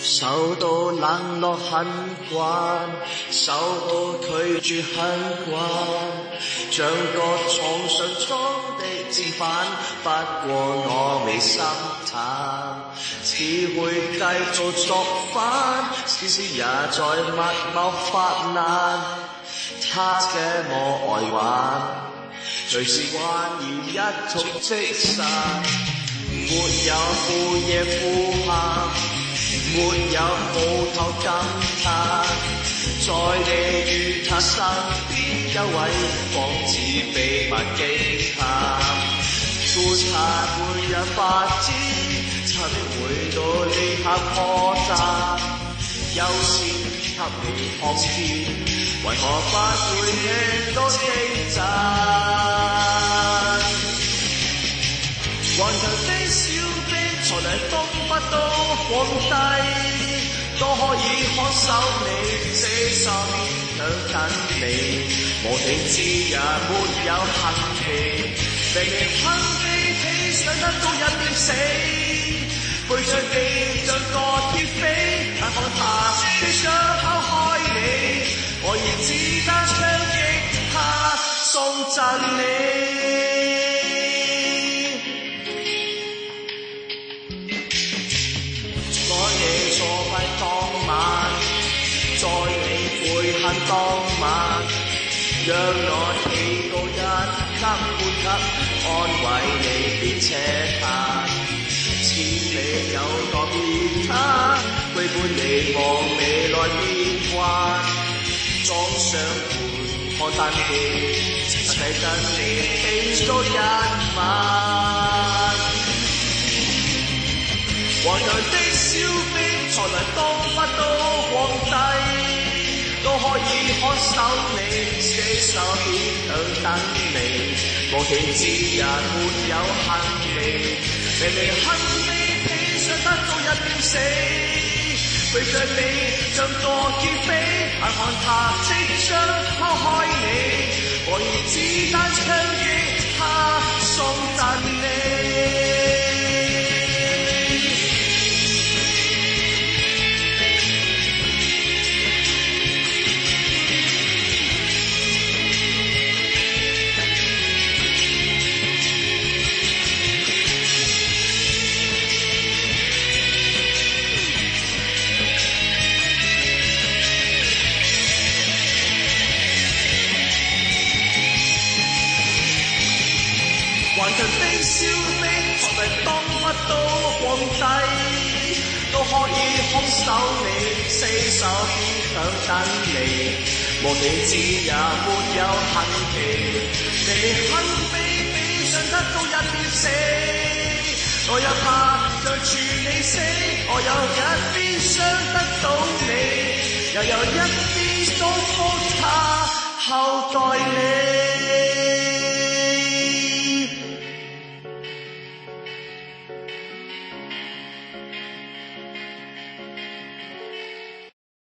受到冷落很慣，受到拒絕很慣，像個重順中的戰犯，不過我未心淡，只會繼續作反，時時也在密謀發難，他這麼愛玩，隨時幻然一觸即散，沒有半夜呼喊，沒有無頭感嘆，在你與他身邊有位仿似秘密驚嘆，觀察每日發展，差點回到呢刻破綻，優先給你看見，為何不會聽到稱讚？頑強的小兵才能東北到皇帝，都可以看守你40年強等你，無情之人沒有幸期，明明很悲喜想得到一點死，背著你像個鐵匪，但看他的傷口開你，我以子彈槍擊他送贈你。在你悔恨當晚，讓我企高一級半級，安慰你別奢嘆，千里有個別他，陪伴你望未來變幻，裝上盤看淡氣，實際跟你慶祝一晚，頑強的小兵才能當不到皇帝，都可以看守你40年強等你，無情之人沒有幸期，明明很悲喜想得到一點死，背著你像個劫匪，眼看他即將拋開你，我以子彈槍擊他送贈你。頑強的小兵才能當不到皇帝，都可以看守你40年強等你，無情之人沒有幸期，明明很卑鄙想得到一點死，我又怕像處你死，我有一邊傷得到你，又有一邊祝福他後代你。